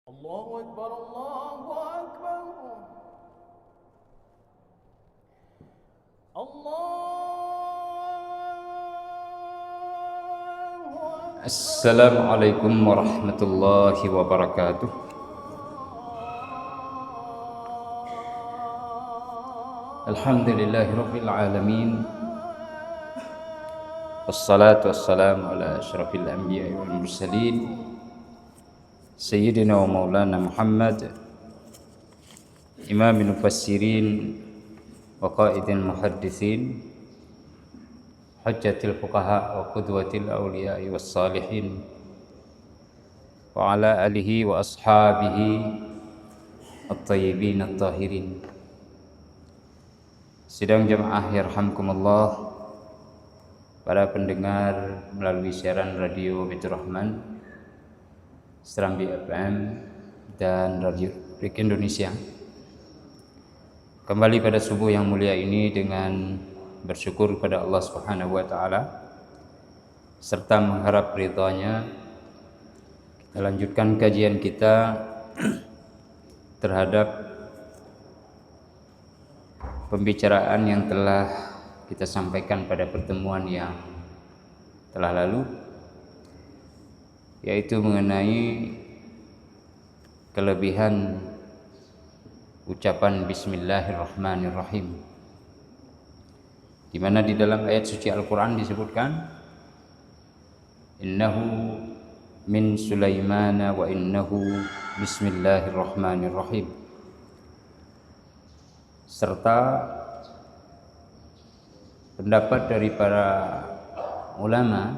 الله أكبر الله أكبر الله Assalamualaikum warahmatullahi wabarakatuh. Alhamdulillahi rabbil alamin. Wassalatu wassalamu ala asyrafil anbiya'i wal mursalin Sayyidina wa maulana Muhammad Imamil mufassirin wa qaidil muhaddithin Hujjatil fuqaha wa qudwatil awliya'i was salihin wa ala alihi wa ashabihi at-tayyibin at-tahirin. Sidang jemaah yarhamkumullah, para pendengar melalui siaran radio Baitur Rahman, Serambi FM dan Radio Republik Indonesia. Kembali pada subuh yang mulia ini dengan bersyukur kepada Allah Subhanahu wa taala serta mengharap ridha-Nya, kita lanjutkan kajian kita terhadap pembicaraan yang telah kita sampaikan pada pertemuan yang telah lalu, yaitu mengenai kelebihan ucapan Bismillahirrahmanirrahim, di mana di dalam ayat suci Al-Quran disebutkan innahu min Sulaimana wa innahu Bismillahirrahmanirrahim, serta pendapat dari para ulama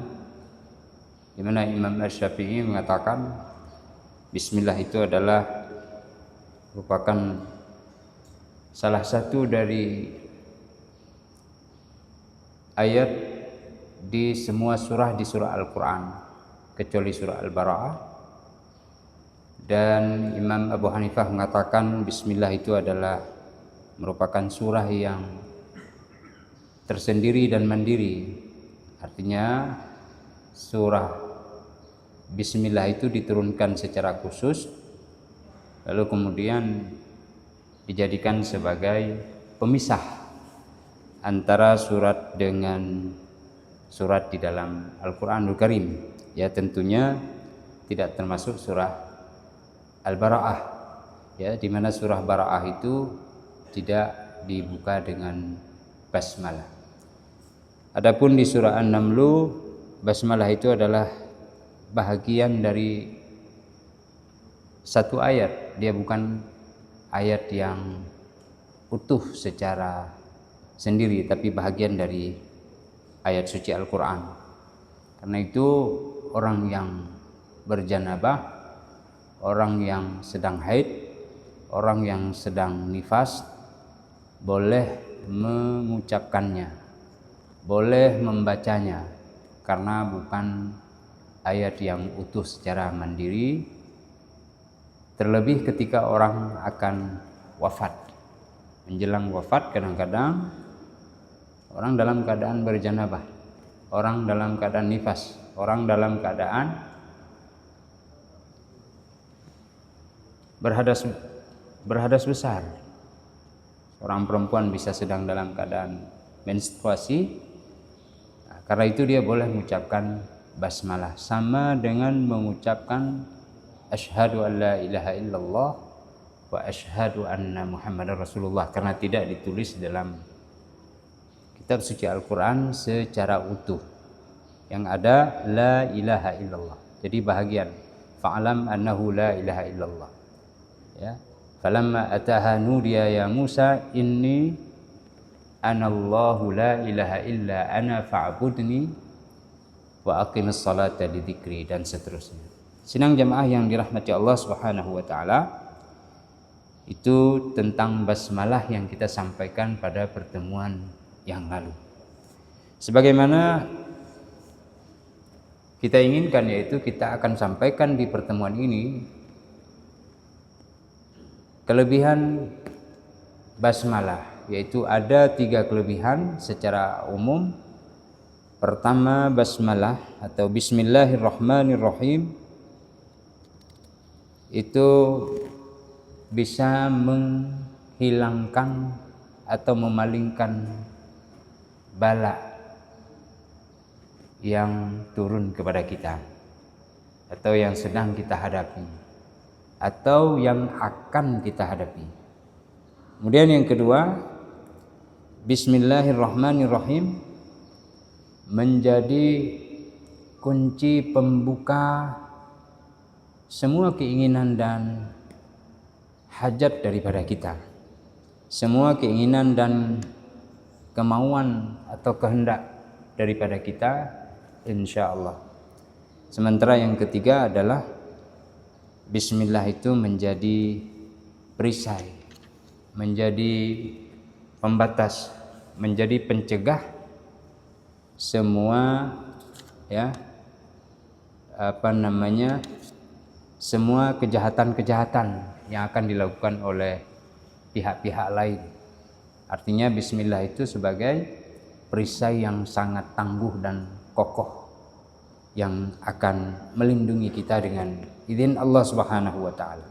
di mana Imam Asy-Syafi'i mengatakan bismillah itu adalah merupakan salah satu dari ayat di semua surah di surah Al-Quran kecuali surah Al-Bara'ah, dan Imam Abu Hanifah mengatakan bismillah itu adalah merupakan surah yang tersendiri dan mandiri. Artinya surah bismillah itu diturunkan secara khusus, lalu kemudian dijadikan sebagai pemisah antara surat dengan surat di dalam Al-Quranul Karim. Ya, tentunya tidak termasuk surah Al-Bara'ah, ya, di mana surah Bara'ah itu tidak dibuka dengan basmalah. Adapun di surah An-Naml, basmalah itu adalah bahagian dari satu ayat. Dia bukan ayat yang utuh secara sendiri, tapi bahagian dari ayat suci Al-Quran. Karena itu orang yang berjanabah, orang yang sedang haid, orang yang sedang nifas boleh mengucapkannya, boleh membacanya, karena bukan ayat yang utuh secara mandiri. Terlebih ketika orang akan wafat, menjelang wafat, kadang-kadang orang dalam keadaan berjanabah, orang dalam keadaan nifas, orang dalam keadaan berhadas besar. Orang perempuan bisa sedang dalam keadaan menstruasi, karena itu dia boleh mengucapkan basmalah, sama dengan mengucapkan asyhadu an la ilaha illallah wa asyhadu anna muhammadar rasulullah, karena tidak ditulis dalam kitab suci Al-Quran secara utuh. Yang ada la ilaha illallah, jadi bahagian fa'alam annahu la ilaha illallah, ya. Falamma ataha nudiya ya Musa inni anallahu la ilaha illa ana fa'budni wa aqimis salata li dzikri, dan seterusnya. Sidang jamaah yang dirahmati Allah Subhanahu wa taala, itu tentang basmalah yang kita sampaikan pada pertemuan yang lalu. Sebagaimana kita inginkan, yaitu kita akan sampaikan di pertemuan ini kelebihan basmalah, yaitu ada 3 kelebihan secara umum. Pertama, basmalah atau bismillahirrahmanirrahim itu bisa menghilangkan atau memalingkan bala yang turun kepada kita atau yang sedang kita hadapi atau yang akan kita hadapi. Kemudian yang kedua, Bismillahirrahmanirrahim menjadi kunci pembuka semua keinginan dan hajat daripada kita, semua keinginan dan kemauan atau kehendak daripada kita, insyaallah. Sementara yang ketiga adalah Bismillah itu menjadi perisai, menjadi pembatas, menjadi pencegah semua semua kejahatan-kejahatan yang akan dilakukan oleh pihak-pihak lain. Artinya Bismillah itu sebagai perisai yang sangat tangguh dan kokoh yang akan melindungi kita dengan izin Allah Subhanahu wa taala.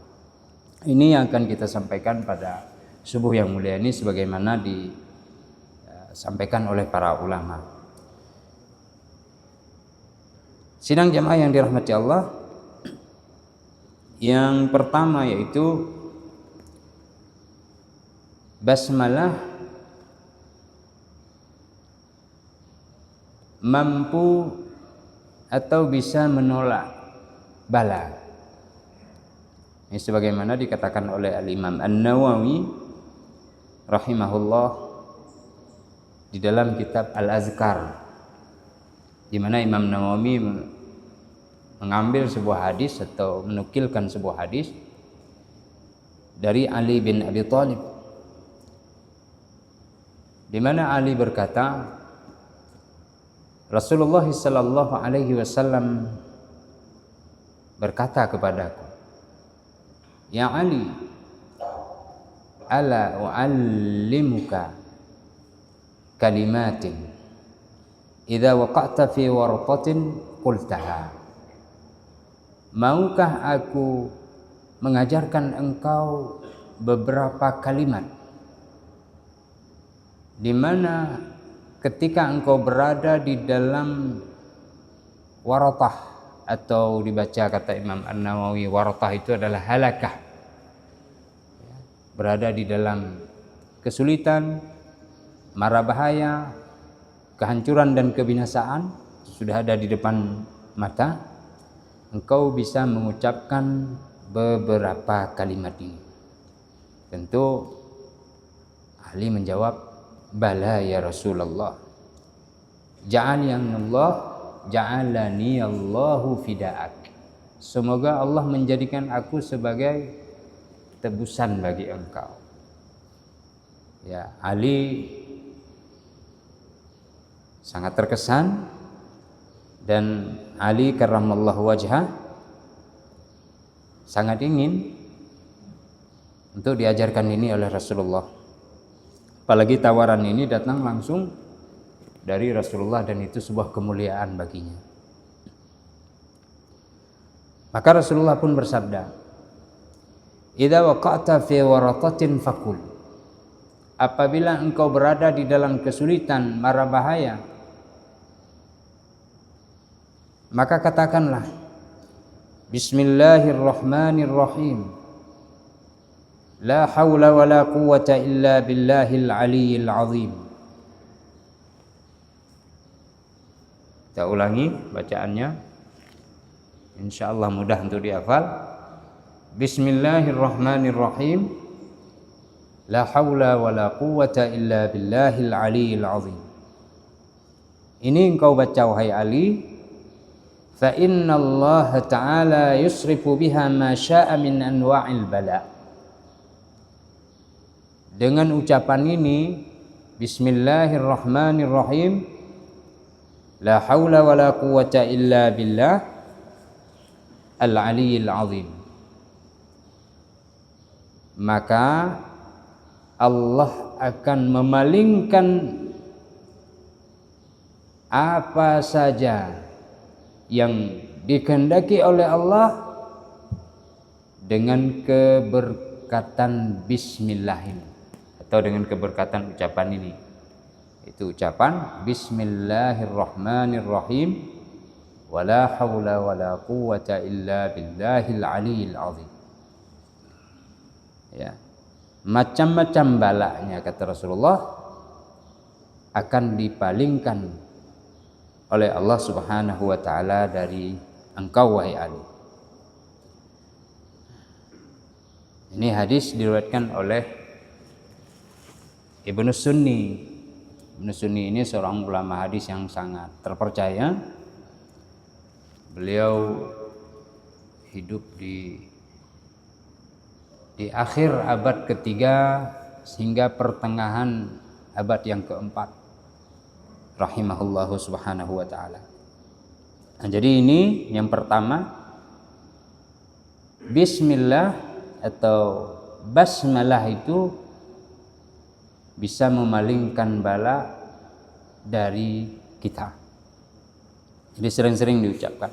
Ini yang akan kita sampaikan pada subuh yang mulia ini sebagaimana disampaikan oleh para ulama. Sidang jamaah yang dirahmati Allah, yang pertama yaitu basmalah mampu atau bisa menolak bala. Ini sebagaimana dikatakan oleh Al-Imam An-Nawawi rahimahullah di dalam kitab Al-Azkar, di mana Imam Nawawi mengambil sebuah hadis atau menukilkan sebuah hadis dari Ali bin Abi Thalib, di mana Ali berkata, Rasulullah sallallahu alaihi wasallam berkata kepadaku, "Ya Ali, ala u'allimuka kalimatin idza waqa'ta fi warqatin qultaha." Maukah aku mengajarkan engkau beberapa kalimat di mana ketika engkau berada di dalam waratah, atau dibaca kata Imam An-Nawawi, waratah itu adalah halakah, berada di dalam kesulitan, mara bahaya, kehancuran dan kebinasaan sudah ada di depan mata, engkau bisa mengucapkan beberapa kalimat ini. Tentu Ali menjawab, bala ya Rasulullah, ja'alani Allahu fida'ak. Semoga Allah menjadikan aku sebagai tebusan bagi engkau. Ya, Ali sangat terkesan, dan Ali karramallahu wajhah sangat ingin untuk diajarkan ini oleh Rasulullah. Apalagi tawaran ini datang langsung dari Rasulullah dan itu sebuah kemuliaan baginya. Maka Rasulullah pun bersabda, "Idza waqa'ta fi waratatin faqul." Apabila engkau berada di dalam kesulitan, mara bahaya, maka katakanlah, Bismillahirrahmanirrahim. La haula wa la quwwata illa billahil aliyyil azim. Kita ulangi bacaannya, insyaallah mudah untuk dihafal. Bismillahirrahmanirrahim. La haula wa la quwwata illa billahil aliyyil azim. Ini engkau baca wahai Ali, fa inna Allah ta'ala yusrifu biha ma syaa min anwa'il bala. Dengan ucapan ini, Bismillahirrahmanirrahim, la haula wa la quwwata illa billah al-aliyyil azim, maka Allah akan memalingkan apa saja yang dikehendaki oleh Allah dengan keberkatan bismillah ini, atau dengan keberkatan ucapan ini. Itu ucapan bismillahirrahmanirrahim, wala haula wala quwwata illa billahil aliyil azim. Ya, macam-macam balaknya kata Rasulullah akan dipalingkan oleh Allah Subhanahu wa taala dari engkau wahai Ali. Ini hadis diriwayatkan oleh Ibnu Sunni. Ibnu Sunni ini seorang ulama hadis yang sangat terpercaya. Beliau hidup di akhir abad ketiga hingga pertengahan abad yang keempat, rahimahullahu subhanahu wa ta'ala. Nah, jadi ini yang pertama, bismillah atau basmalah itu bisa memalingkan bala dari kita. Jadi sering-sering diucapkan.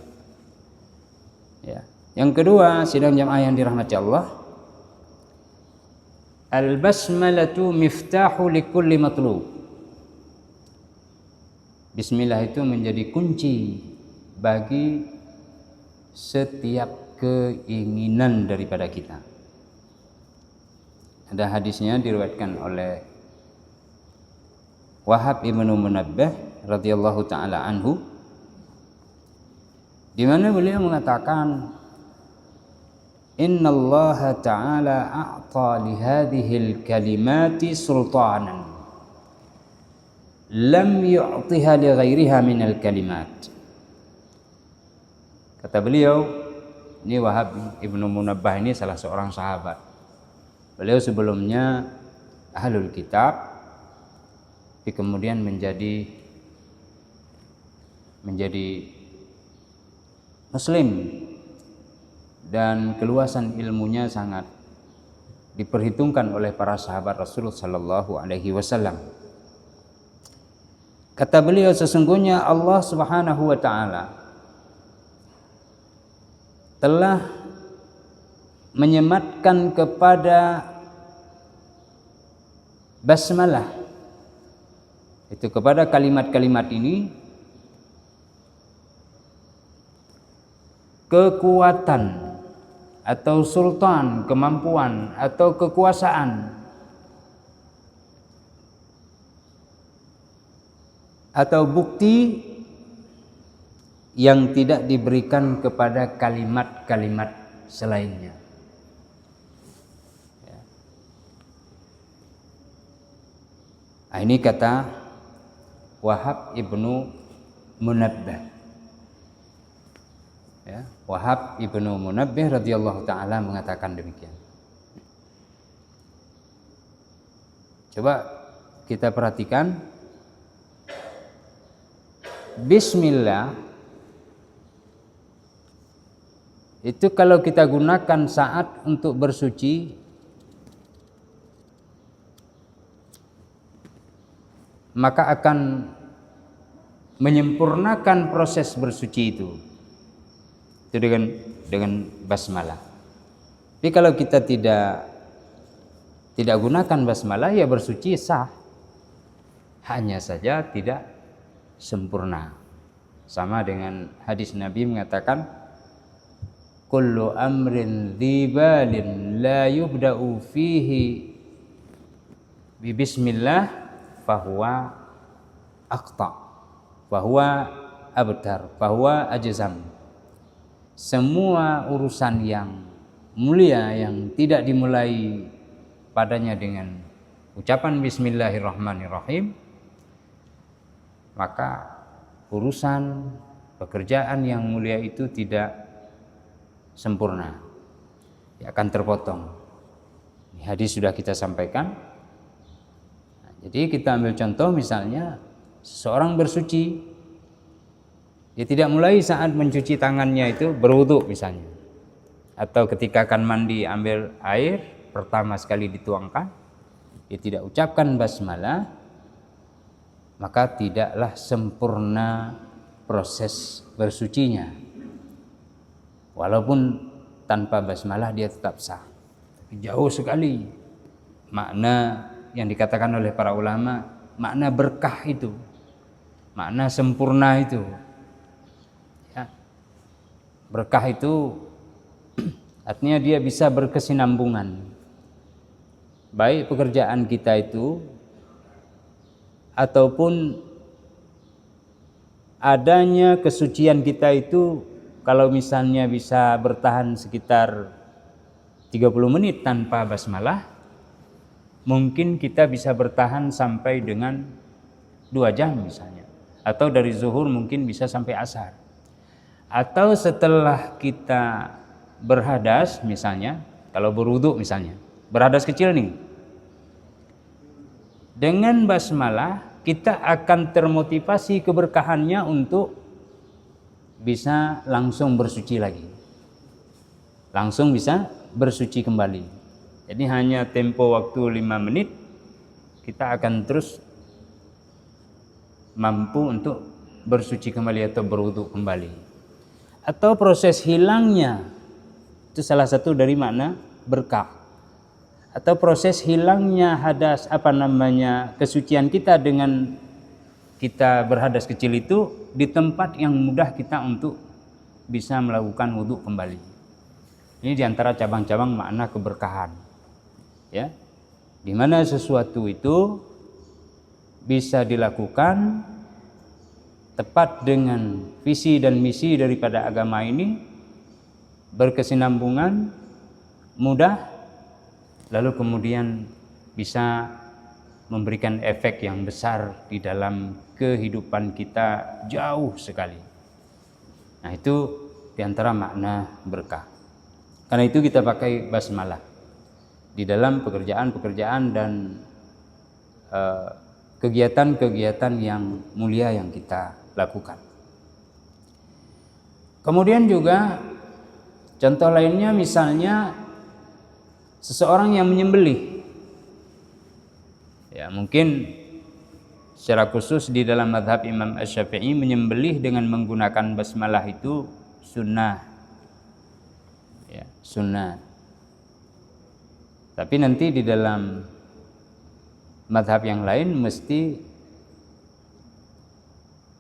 Ya. Yang kedua, sidang jamaah yang dirahmati Allah, al-basmalatu miftahu likulli matlub. Bismillah itu menjadi kunci bagi setiap keinginan daripada kita. Ada hadisnya diriwayatkan oleh Wahab ibnu Munabbih radhiyallahu taala anhu, di mana beliau mengatakan, innallaha ta'ala a'ta li hadhil kalimati sultanan lam yu'tiha li ghairiha minal kalimat. Kata beliau, ini Wahab ibnu Munabbih ini salah seorang sahabat. Beliau sebelumnya ahlul kitab, tapi kemudian menjadi muslim, dan keluasan ilmunya sangat diperhitungkan oleh para sahabat Rasulullah sallallahu alaihi wasallam. Kata beliau, sesungguhnya Allah Subhanahu wa taala telah menyematkan kepada basmalah, itu kepada kalimat-kalimat ini, kekuatan atau sultan, kemampuan atau kekuasaan atau bukti yang tidak diberikan kepada kalimat-kalimat selainnya. Nah, ini kata Wahab ibnu Munabbih. Ya, Wahab ibnu Munabbih radhiyallahu taala mengatakan demikian. Coba kita perhatikan, bismillah itu kalau kita gunakan saat untuk bersuci, maka akan menyempurnakan proses bersuci itu dengan basmalah. Tapi kalau kita tidak gunakan basmalah, ya bersuci sah, hanya saja tidak sempurna. Sama dengan hadis Nabi mengatakan, kullu amrin dzibalin la yubda'u fihi bi bismillah fahuwa aqta, fahuwa abtar, fahuwa ajzam. Semua urusan yang mulia yang tidak dimulai padanya dengan ucapan bismillahirrahmanirrahim, maka urusan pekerjaan yang mulia itu tidak sempurna, akan terpotong. Ini hadis sudah kita sampaikan. Nah, jadi kita ambil contoh, misalnya seseorang bersuci, dia tidak mulai saat mencuci tangannya itu berwudu misalnya, atau ketika akan mandi ambil air pertama sekali dituangkan, dia tidak ucapkan basmalah, maka tidaklah sempurna proses bersucinya. Walaupun tanpa basmalah dia tetap sah. Tapi jauh sekali makna yang dikatakan oleh para ulama, makna berkah itu, makna sempurna itu. Ya. Berkah itu artinya dia bisa berkesinambungan. Baik pekerjaan kita itu ataupun adanya kesucian kita itu, kalau misalnya bisa bertahan sekitar 30 menit tanpa basmalah, mungkin kita bisa bertahan sampai dengan 2 jam misalnya. Atau dari zuhur mungkin bisa sampai asar. Atau setelah kita berhadas misalnya, kalau berwudu misalnya, berhadas kecil nih, dengan basmalah kita akan termotivasi keberkahannya untuk bisa langsung bersuci lagi, langsung bisa bersuci kembali. Jadi hanya tempo waktu 5 menit kita akan terus mampu untuk bersuci kembali atau berwudu kembali. Atau proses hilangnya, itu salah satu dari makna berkah. Atau proses hilangnya hadas, kesucian kita dengan kita berhadas kecil itu di tempat yang mudah kita untuk bisa melakukan wudu kembali. Ini diantara cabang-cabang makna keberkahan, ya, di mana sesuatu itu bisa dilakukan tepat dengan visi dan misi daripada agama ini, berkesinambungan, mudah, lalu kemudian bisa memberikan efek yang besar di dalam kehidupan kita jauh sekali. Nah, itu diantara makna berkah. Karena itu kita pakai basmalah di dalam pekerjaan-pekerjaan dan kegiatan-kegiatan yang mulia yang kita lakukan. Kemudian juga contoh lainnya misalnya seseorang yang menyembelih, ya mungkin secara khusus di dalam mazhab Imam Asy-Syafi'i menyembelih dengan menggunakan basmalah itu sunnah, ya sunnah. Tapi nanti di dalam mazhab yang lain mesti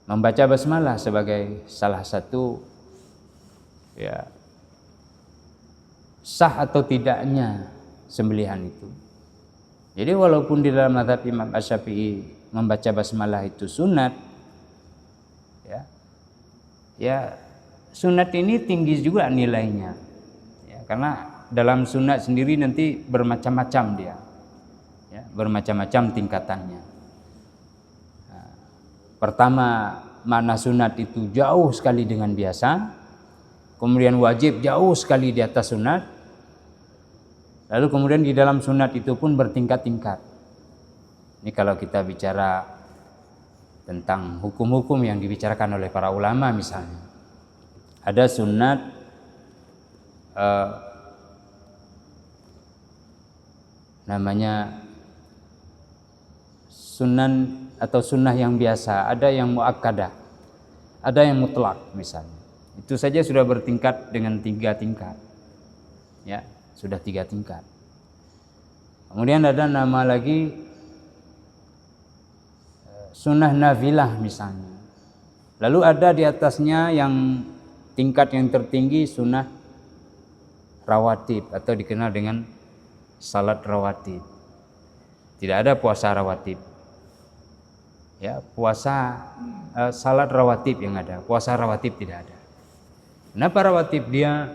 membaca basmalah sebagai salah satu, ya, sah atau tidaknya sembelihan itu. Jadi walaupun di dalam mazhab Imam Asy-Syafi'i membaca basmalah itu sunat, ya sunat ini tinggi juga nilainya, ya, karena dalam sunat sendiri nanti bermacam-macam dia, ya, bermacam-macam tingkatannya. Nah, pertama, makna sunat itu jauh sekali dengan biasa, kemudian wajib jauh sekali di atas sunat, lalu kemudian di dalam sunat itu pun bertingkat-tingkat. Ini kalau kita bicara tentang hukum-hukum yang dibicarakan oleh para ulama misalnya, ada sunat namanya sunan atau sunnah yang biasa, ada yang muakkadah, ada yang mutlak misalnya. Itu saja sudah bertingkat dengan 3 tingkat, ya sudah 3 tingkat. Kemudian ada nama lagi sunnah nafilah misalnya. Lalu ada di atasnya yang tingkat yang tertinggi sunnah rawatib atau dikenal dengan salat rawatib. Tidak ada puasa rawatib, ya salat rawatib yang ada, puasa rawatib tidak ada. Kenapa rawatib? Dia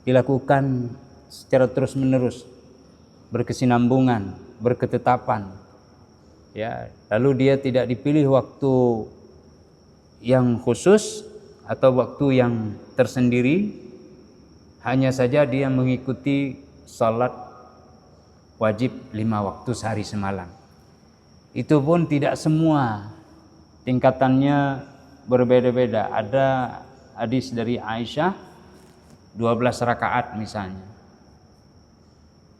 dilakukan secara terus menerus, berkesinambungan, berketetapan, ya. Lalu dia tidak dipilih waktu yang khusus atau waktu yang tersendiri, hanya saja dia mengikuti salat wajib 5 waktu sehari semalam. Itu pun tidak semua, tingkatannya berbeda-beda. Ada hadis dari Aisyah 12 rakaat misalnya,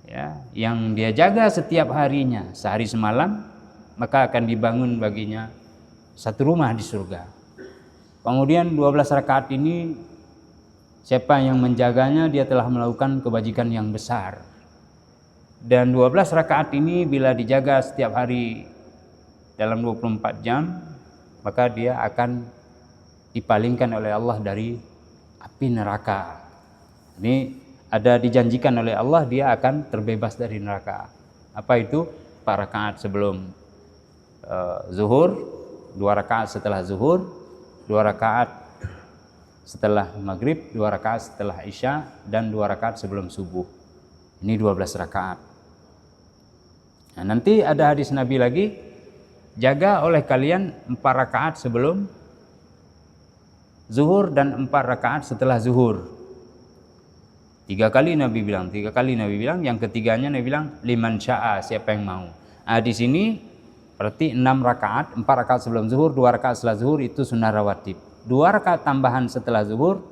ya, yang dia jaga setiap harinya sehari semalam, maka akan dibangun baginya satu rumah di surga. Kemudian 12 rakaat ini Siapa yang menjaganya dia telah melakukan kebajikan yang besar. Dan 12 rakaat ini bila dijaga setiap hari dalam 24 jam, maka dia akan dipalingkan oleh Allah dari api neraka. Ini ada dijanjikan oleh Allah dia akan terbebas dari neraka. Apa itu? 4 rakaat sebelum zuhur, 2 rakaat setelah zuhur, 2 rakaat setelah maghrib, 2 rakaat setelah isya, dan 2 rakaat sebelum subuh. Ini 12 rakaat. Nah, nanti ada hadis Nabi lagi, jaga oleh kalian 4 rakaat sebelum zuhur dan 4 rakaat setelah zuhur. 3 kali Nabi bilang, yang ketiganya Nabi bilang liman sya'a, siapa yang mau. Nah, di sini berarti 6 rakaat, 4 rakaat sebelum zuhur, 2 rakaat setelah zuhur itu sunnah rawatib. 2 rakaat tambahan setelah zuhur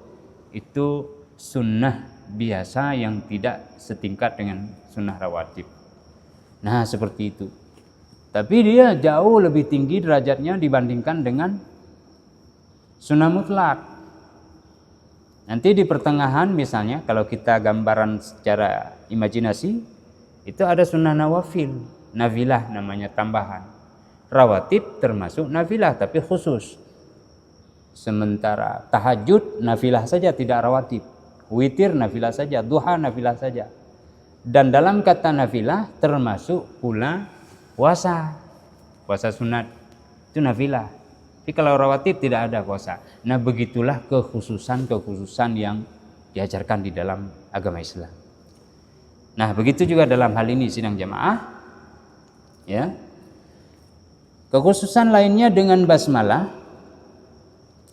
itu sunnah biasa yang tidak setingkat dengan sunnah rawatib. Nah, seperti itu. Tapi dia jauh lebih tinggi derajatnya dibandingkan dengan sunnah mutlak. Nanti di pertengahan misalnya kalau kita gambaran secara imajinasi, itu ada sunnah nawafil, nafilah namanya tambahan. Rawatib termasuk nafilah tapi khusus. Sementara tahajud nafilah saja, tidak rawatib. Witir nafilah saja, duha nafilah saja. Dan dalam kata nafilah termasuk pula puasa sunat, itu nafilah. Tapi kalau rawatib tidak ada puasa. Nah, begitulah kekhususan yang diajarkan di dalam agama Islam. Nah, begitu juga dalam hal ini sidang jamaah. Ya. Kekhususan lainnya dengan basmalah,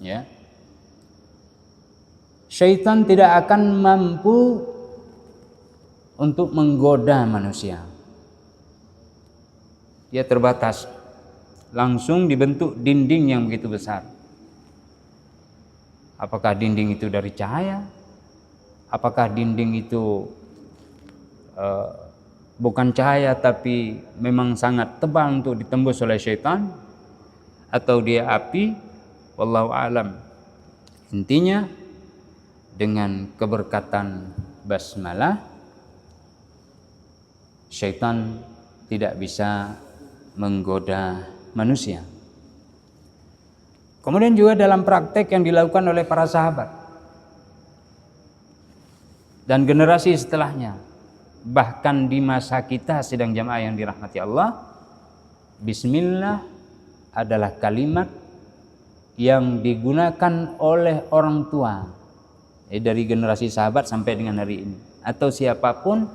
ya. Syaitan tidak akan mampu untuk menggoda manusia. Dia terbatas. Langsung dibentuk dinding yang begitu besar. Apakah dinding itu dari cahaya? Apakah dinding itu bukan cahaya tapi memang sangat tebal untuk ditembus oleh syaitan? Atau dia api? Wallahu a'lam. Intinya dengan keberkatan basmalah, syaitan tidak bisa menggoda manusia. Kemudian juga dalam praktek yang dilakukan oleh para sahabat dan generasi setelahnya, bahkan di masa kita sidang jamaah yang dirahmati Allah, bismillah adalah kalimat yang digunakan oleh orang tua dari generasi sahabat sampai dengan hari ini, atau siapapun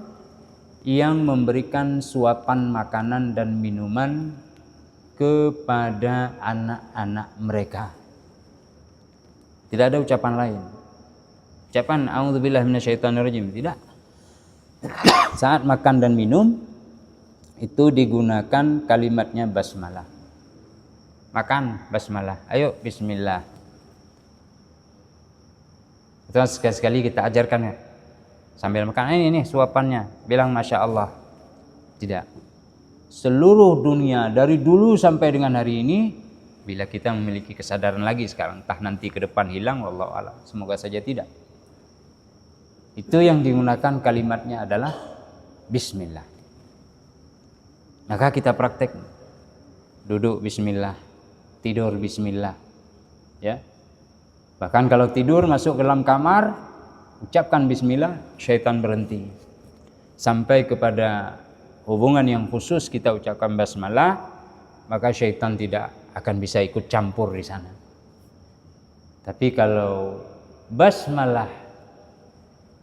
yang memberikan suapan makanan dan minuman kepada anak-anak mereka. Tidak ada ucapan lain. Ucapan a'udzubillahi minasyaitonirrajim tidak. Saat makan dan minum itu digunakan kalimatnya basmalah. Makan basmalah. Ayo bismillah. Itu sekali-sekali kita ajarkan ya. Sambil makan ini suapannya, bilang masya Allah. Tidak. Seluruh dunia dari dulu sampai dengan hari ini, bila kita memiliki kesadaran lagi sekarang, entah nanti ke depan hilang, wallahu a'lam, semoga saja tidak. Itu yang digunakan kalimatnya adalah bismillah. Maka kita praktek, duduk bismillah, tidur bismillah, ya. Bahkan kalau tidur masuk ke dalam kamar, ucapkan bismillah, syaitan berhenti. Sampai kepada hubungan yang khusus kita ucapkan basmalah, maka syaitan tidak akan bisa ikut campur di sana. Tapi kalau basmalah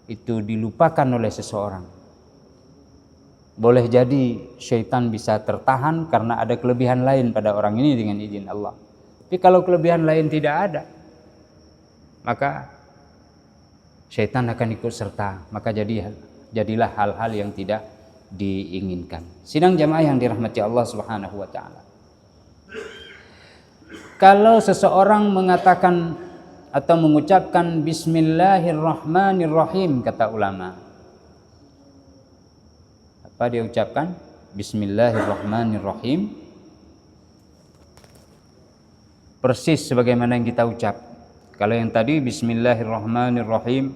itu dilupakan oleh seseorang, boleh jadi syaitan bisa tertahan karena ada kelebihan lain pada orang ini dengan izin Allah. Tapi kalau kelebihan lain tidak ada, maka syaitan akan ikut serta. Maka jadilah hal-hal yang tidak diinginkan. Sidang jamaah yang dirahmati Allah Subhanahu wa taala. Kalau seseorang mengatakan atau mengucapkan bismillahirrahmanirrahim, kata ulama, apa dia ucapkan? Bismillahirrahmanirrahim. Persis sebagaimana yang kita ucap. Kalau yang tadi bismillahirrahmanirrahim,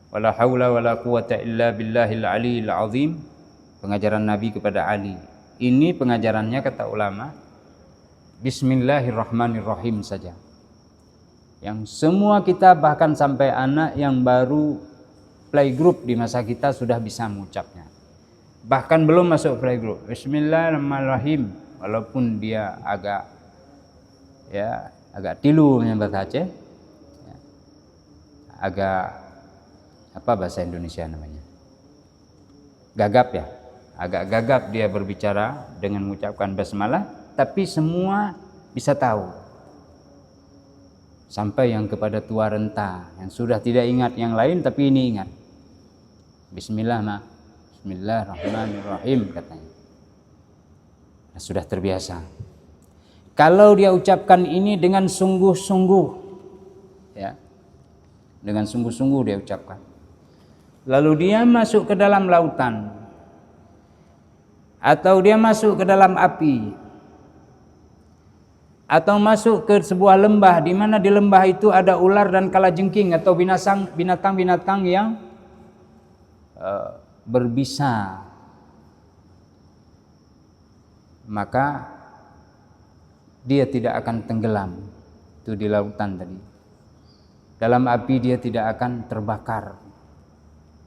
wala haula wala quwata illa billahil aliyil azim, pengajaran Nabi kepada Ali. Ini pengajarannya kata ulama bismillahirrahmanirrahim saja. Yang semua kita, bahkan sampai anak yang baru playgroup di masa kita sudah bisa mengucapnya. Bahkan belum masuk playgroup, bismillahirrahmanirrahim, walaupun dia agak tilu bahasa Aceh, agak apa bahasa Indonesia namanya, gagap ya, agak gagap dia berbicara dengan mengucapkan basmalah, tapi semua bisa tahu. Sampai yang kepada tua renta yang sudah tidak ingat yang lain, tapi ini ingat Bismillahirrahmanirrahim katanya. Nah, sudah terbiasa. Kalau dia ucapkan ini dengan sungguh-sungguh, ya, dengan sungguh-sungguh dia ucapkan. Lalu dia masuk ke dalam lautan, atau dia masuk ke dalam api, atau masuk ke sebuah lembah, di mana di lembah itu ada ular dan kalajengking atau binatang-binatang yang berbisa, maka dia tidak akan tenggelam itu di lautan tadi. Dalam api dia tidak akan terbakar.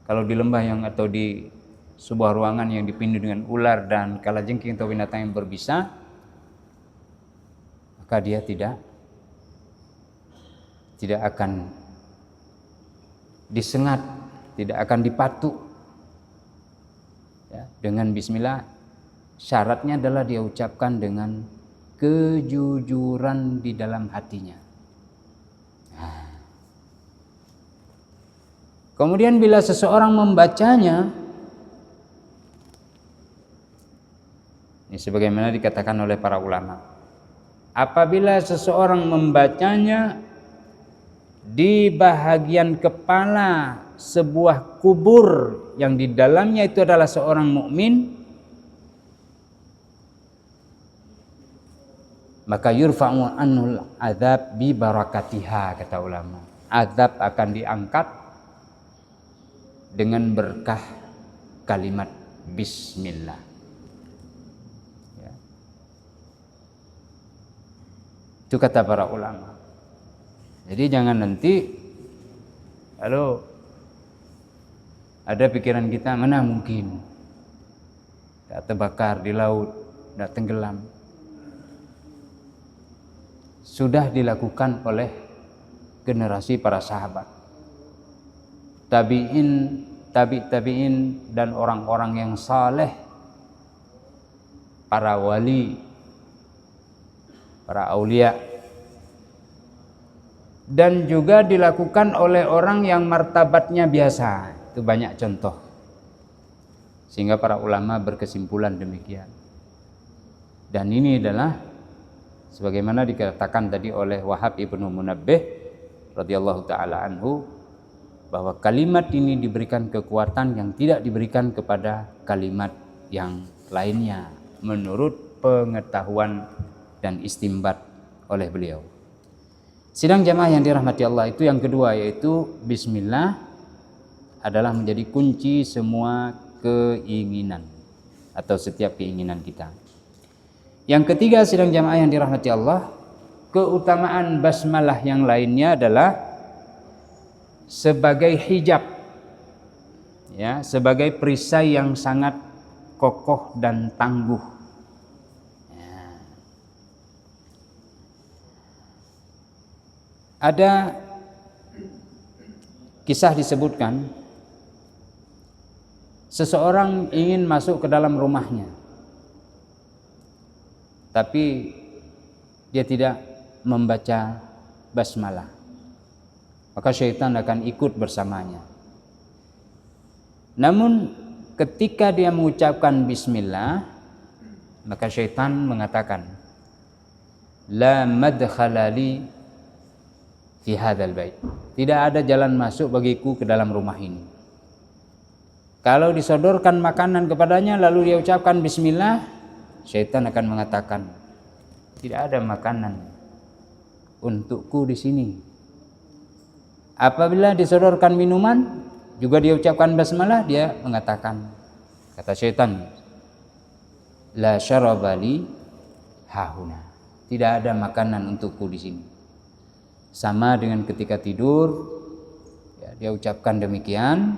Kalau di lembah yang atau di sebuah ruangan yang dipenuhi dengan ular dan kalajengking atau binatang yang berbisa, maka dia tidak akan disengat, tidak akan dipatuk. Ya, dengan bismillah, syaratnya adalah dia ucapkan dengan kejujuran di dalam hatinya. Nah. Kemudian bila seseorang membacanya, ini sebagaimana dikatakan oleh para ulama, apabila seseorang membacanya di bahagian kepala sebuah kubur yang di dalamnya itu adalah seorang mukmin, maka yurfa'u anul adzab bi barakatiha, kata ulama. Azab akan diangkat dengan berkah kalimat bismillah. Ya. Itu kata para ulama. Jadi jangan nanti lalu ada pikiran kita, mana mungkin tak terbakar di laut, tak tenggelam. Sudah dilakukan oleh generasi para sahabat, tabi'in dan orang-orang yang saleh, para wali, para aulia, dan juga dilakukan oleh orang yang martabatnya biasa. Itu banyak contoh, sehingga para ulama berkesimpulan demikian. Dan ini adalah sebagaimana dikatakan tadi oleh Wahab ibnu Munabbih radhiyallahu taala anhu, bahwa kalimat ini diberikan kekuatan yang tidak diberikan kepada kalimat yang lainnya menurut pengetahuan dan istimbat oleh beliau. Sidang jamaah yang dirahmati Allah, itu yang kedua, yaitu bismillah adalah menjadi kunci semua keinginan atau setiap keinginan kita. Yang ketiga, sidang jamaah yang dirahmati Allah, keutamaan basmalah yang lainnya adalah sebagai hijab, ya, sebagai perisai yang sangat kokoh dan tangguh. Ya. Ada kisah disebutkan, seseorang ingin masuk ke dalam rumahnya, tapi dia tidak membaca basmalah, maka syaitan akan ikut bersamanya. Namun ketika dia mengucapkan bismillah, maka syaitan mengatakan, la madkhala li fi hadzal bait, tidak ada jalan masuk bagiku ke dalam rumah ini. Kalau disodorkan makanan kepadanya lalu dia ucapkan bismillah, syaitan akan mengatakan, tidak ada makanan untukku di sini. Apabila disodorkan minuman, juga dia ucapkan basmalah, dia mengatakan, kata syaitan, la syarabali hahuna. Tidak ada makanan untukku di sini. Sama dengan ketika tidur, ya, dia ucapkan demikian,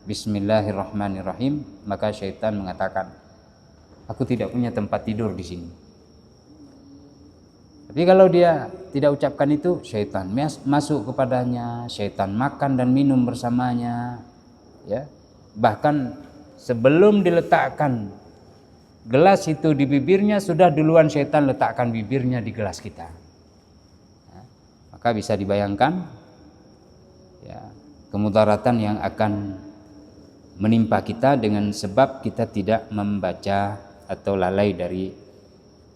Bismillahirrahmanirrahim, maka syaitan mengatakan, aku tidak punya tempat tidur di sini. Tapi kalau dia tidak ucapkan itu, syaitan masuk kepadanya, syaitan makan dan minum bersamanya, ya. Bahkan sebelum diletakkan gelas itu di bibirnya, sudah duluan syaitan letakkan bibirnya di gelas kita. Ya. Maka bisa dibayangkan, ya, kemudaratan yang akan menimpa kita dengan sebab kita tidak membaca atau lalai dari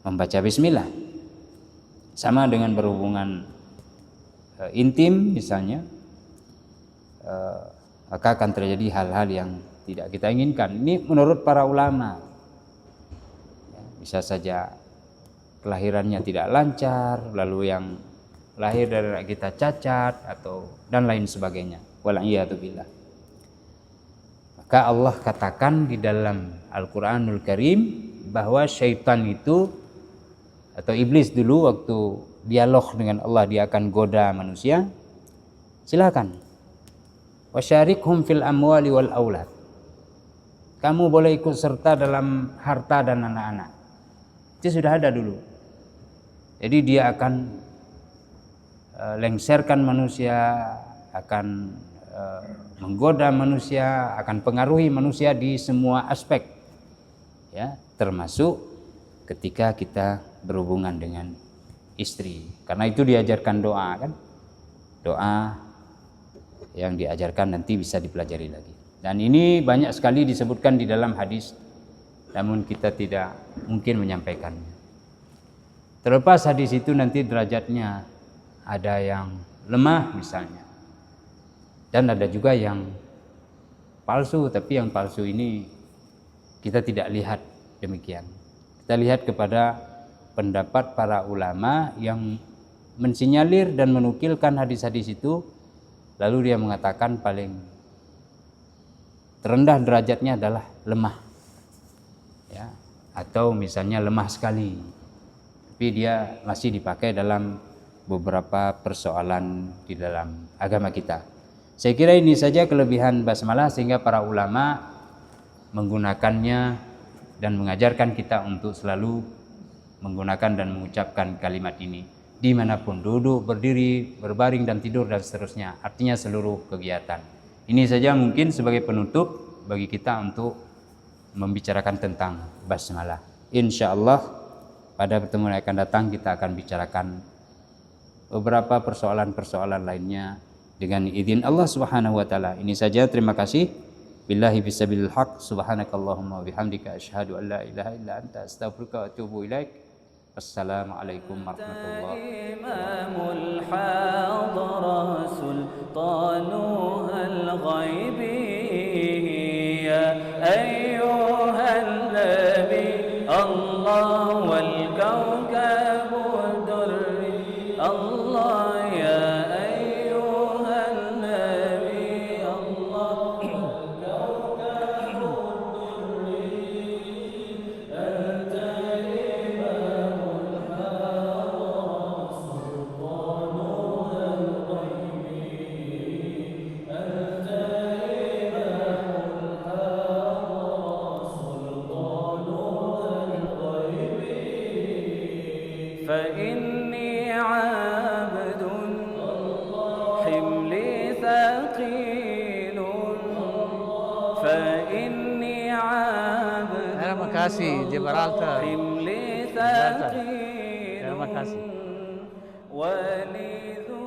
membaca bismillah. Sama dengan berhubungan intim misalnya, maka akan terjadi hal-hal yang tidak kita inginkan. Ini menurut para ulama. Ya, bisa saja kelahirannya tidak lancar, lalu yang lahir dari kita cacat atau dan lain sebagainya. Wal'iyadzubillah. Maka Allah katakan di dalam Al-Quranul Karim bahwa syaitan itu atau iblis dulu waktu dialog dengan Allah, dia akan goda manusia. Silakan. Wasyarikhum fil amwali wal aulad. Kamu boleh ikut serta dalam harta dan anak-anak. Itu sudah ada dulu. Jadi dia akan lengserkan manusia, akan menggoda manusia, akan pengaruhi manusia di semua aspek. Ya, termasuk ketika kita berhubungan dengan istri. Karena itu diajarkan doa kan. Doa yang diajarkan nanti bisa dipelajari lagi. Dan ini banyak sekali disebutkan di dalam hadis, namun kita tidak mungkin menyampaikannya. Terlepas hadis itu nanti derajatnya ada yang lemah misalnya. Dan ada juga yang palsu, tapi yang palsu ini kita tidak lihat demikian. Kita lihat kepada pendapat para ulama yang mensinyalir dan menukilkan hadis-hadis itu, lalu dia mengatakan paling terendah derajatnya adalah lemah, ya, atau misalnya lemah sekali, tapi dia masih dipakai dalam beberapa persoalan di dalam agama kita. Saya kira ini saja kelebihan basmalah sehingga para ulama menggunakannya dan mengajarkan kita untuk selalu menggunakan dan mengucapkan kalimat ini dimanapun duduk, berdiri, berbaring dan tidur dan seterusnya, artinya seluruh kegiatan. Ini saja mungkin sebagai penutup bagi kita untuk membicarakan tentang basmalah. Insyaallah pada pertemuan yang akan datang kita akan bicarakan beberapa persoalan-persoalan lainnya dengan izin Allah Subhanahu wa taala. Ini saja, terima kasih. Billahi fisabilil haq, subhanakallahumma wa bihamdika asyhadu an la ilaha illa anta astaghfiruka wa atubu ilaik. Assalamualaikum warahmatullahi فإني عبد حملي ثقيل فإني عبد Terima kasih Gibraltar. حملي Gibraltar. ثقيل Terima kasih. ولذو